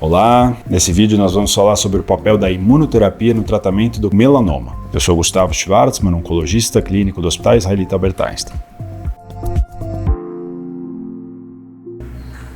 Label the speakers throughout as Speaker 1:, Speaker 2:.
Speaker 1: Olá, nesse vídeo nós vamos falar sobre o papel da imunoterapia no tratamento do melanoma. Eu sou Gustavo Schwartzman, oncologista clínico do Hospital Israelita Albert Einstein.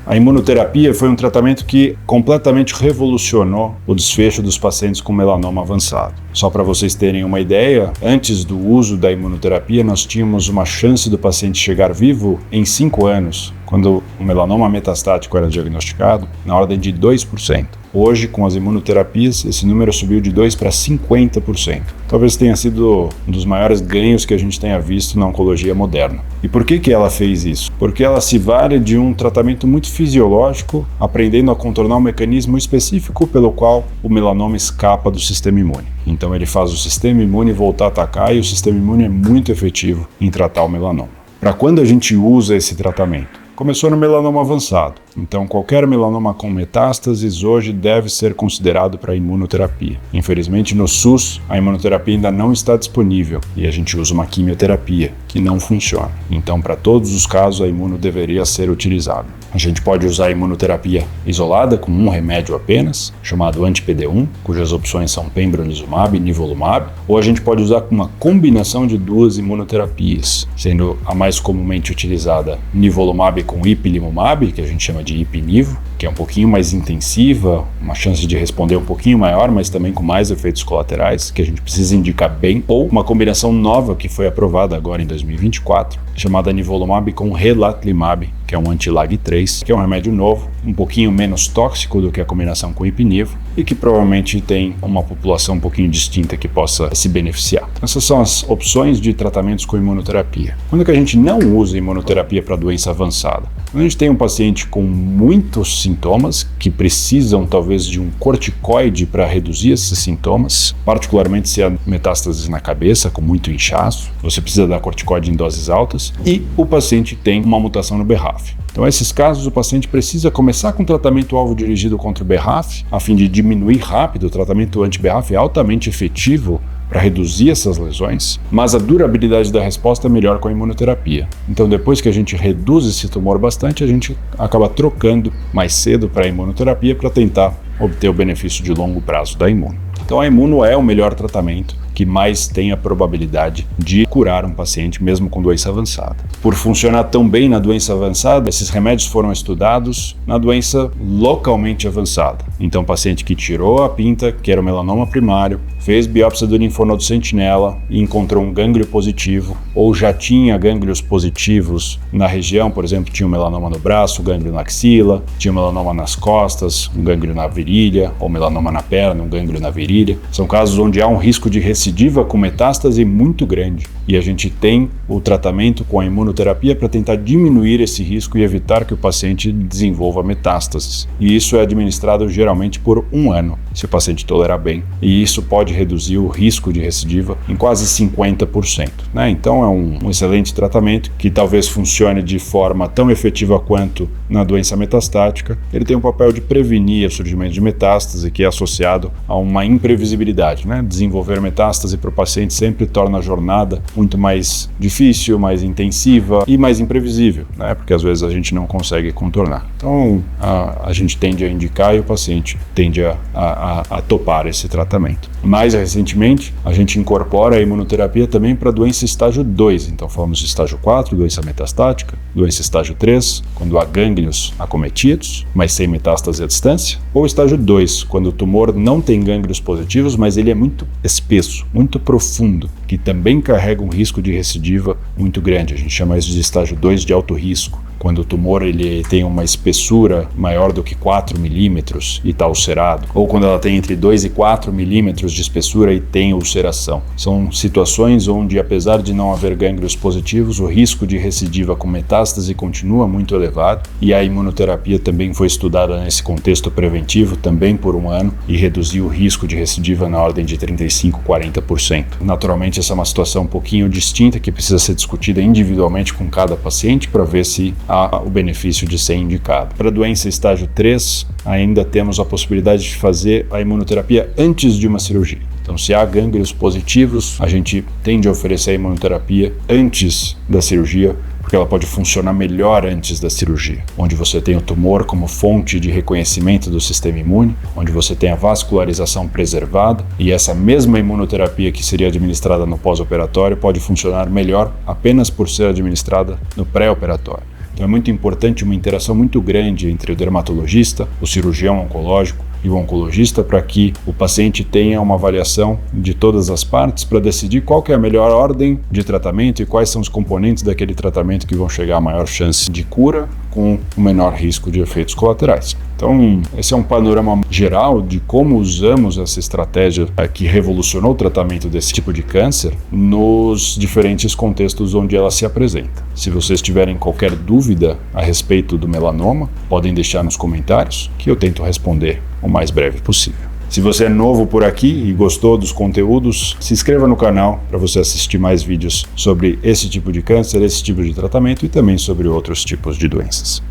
Speaker 1: A imunoterapia foi um tratamento que completamente revolucionou o desfecho dos pacientes com melanoma avançado. Só para vocês terem uma ideia, antes do uso da imunoterapia nós tínhamos uma chance do paciente chegar vivo em 5 anos, quando o melanoma metastático era diagnosticado, na ordem de 2%. Hoje, com as imunoterapias, esse número subiu de 2% para 50%. Talvez tenha sido um dos maiores ganhos que a gente tenha visto na oncologia moderna. E por que ela fez isso? Porque ela se vale de um tratamento muito fisiológico, aprendendo a contornar um mecanismo específico pelo qual o melanoma escapa do sistema imune. Então ele faz o sistema imune voltar a atacar e o sistema imune é muito efetivo em tratar o melanoma. Para quando a gente usa esse tratamento? Começou no melanoma avançado, então qualquer melanoma com metástases hoje deve ser considerado para imunoterapia. Infelizmente no SUS a imunoterapia ainda não está disponível e a gente usa uma quimioterapia que não funciona. Então para todos os casos a imuno deveria ser utilizada. A gente pode usar a imunoterapia isolada com um remédio apenas, chamado anti-PD-1, cujas opções são pembrolizumab e nivolumab, ou a gente pode usar uma combinação de duas imunoterapias, sendo a mais comumente utilizada nivolumab com ipilimumab, que a gente chama de ipinivo, que é um pouquinho mais intensiva, uma chance de responder um pouquinho maior, mas também com mais efeitos colaterais, que a gente precisa indicar bem, ou uma combinação nova que foi aprovada agora em 2024, chamada nivolumab com relatlimab, que é um anti-LAG3, que é um remédio novo, um pouquinho menos tóxico do que a combinação com ipinivo e que provavelmente tem uma população um pouquinho distinta que possa se beneficiar. Essas são as opções de tratamentos com imunoterapia. Quando que a gente não usa imunoterapia para doença avançada? Quando a gente tem um paciente com muitos sintomas que precisam talvez de um corticoide para reduzir esses sintomas, particularmente se há metástases na cabeça, com muito inchaço, você precisa dar corticoide em doses altas e o paciente tem uma mutação no BRAF. Então, nesses casos, o paciente precisa começar com tratamento-alvo dirigido contra o BRAF, a fim de diminuir rápido. O tratamento anti-BRAF é altamente efetivo para reduzir essas lesões, mas a durabilidade da resposta é melhor com a imunoterapia. Então, depois que a gente reduz esse tumor bastante, a gente acaba trocando mais cedo para a imunoterapia para tentar obter o benefício de longo prazo da imuno. Então, a imuno é o melhor tratamento que mais tem a probabilidade de curar um paciente mesmo com doença avançada. Por funcionar tão bem na doença avançada, esses remédios foram estudados na doença localmente avançada. Então, paciente que tirou a pinta, que era o melanoma primário, fez biópsia do linfonodo sentinela e encontrou um gânglio positivo, ou já tinha gânglios positivos na região, por exemplo, tinha um melanoma no braço, um gânglio na axila, tinha um melanoma nas costas, um gânglio na virilha, ou melanoma na perna, um gânglio na virilha. São casos onde há um risco de recidiva com metástase muito grande e a gente tem o tratamento com a imunoterapia para tentar diminuir esse risco e evitar que o paciente desenvolva metástases. E isso é administrado geralmente por 1 ano, se o paciente tolerar bem. E isso pode reduzir o risco de recidiva em quase 50%. Então é um excelente tratamento que talvez funcione de forma tão efetiva quanto na doença metastática. Ele tem um papel de prevenir o surgimento de metástase, que é associado a uma imprevisibilidade. Desenvolver metástase para o paciente sempre torna a jornada muito mais difícil, mais intensiva e mais imprevisível, porque às vezes a gente não consegue contornar. Então a gente tende a indicar e o paciente tende a topar esse tratamento. Mais recentemente, a gente incorpora a imunoterapia também para doença estágio 2. Então falamos de estágio 4, doença metastática, doença estágio 3, quando há gânglios acometidos, mas sem metástase à distância, ou estágio 2, quando o tumor não tem gânglios positivos, mas ele é muito espesso, muito profundo, que também carrega um risco de recidiva muito grande. A gente chama isso de estágio 2 de alto risco, quando o tumor ele tem uma espessura maior do que 4 milímetros e está ulcerado, ou quando ela tem entre 2 e 4 milímetros de espessura e tem ulceração. São situações onde, apesar de não haver gânglios positivos, o risco de recidiva com metástase continua muito elevado e a imunoterapia também foi estudada nesse contexto preventivo, também por 1 ano, e reduziu o risco de recidiva na ordem de 35-40%. Naturalmente, essa é uma situação um pouquinho distinta que precisa ser discutida individualmente com cada paciente para ver se há o benefício de ser indicado. Para a doença estágio 3, ainda temos a possibilidade de fazer a imunoterapia antes de uma cirurgia. Então, se há gânglios positivos, a gente tende a oferecer a imunoterapia antes da cirurgia, porque ela pode funcionar melhor antes da cirurgia, onde você tem o tumor como fonte de reconhecimento do sistema imune, onde você tem a vascularização preservada, e essa mesma imunoterapia que seria administrada no pós-operatório pode funcionar melhor apenas por ser administrada no pré-operatório. Então é muito importante uma interação muito grande entre o dermatologista, o cirurgião oncológico e o oncologista para que o paciente tenha uma avaliação de todas as partes para decidir qual que é a melhor ordem de tratamento e quais são os componentes daquele tratamento que vão chegar a maior chance de cura com o menor risco de efeitos colaterais. Então, esse é um panorama geral de como usamos essa estratégia que revolucionou o tratamento desse tipo de câncer nos diferentes contextos onde ela se apresenta. Se vocês tiverem qualquer dúvida a respeito do melanoma, podem deixar nos comentários que eu tento responder o mais breve possível. Se você é novo por aqui e gostou dos conteúdos, se inscreva no canal para você assistir mais vídeos sobre esse tipo de câncer, esse tipo de tratamento e também sobre outros tipos de doenças.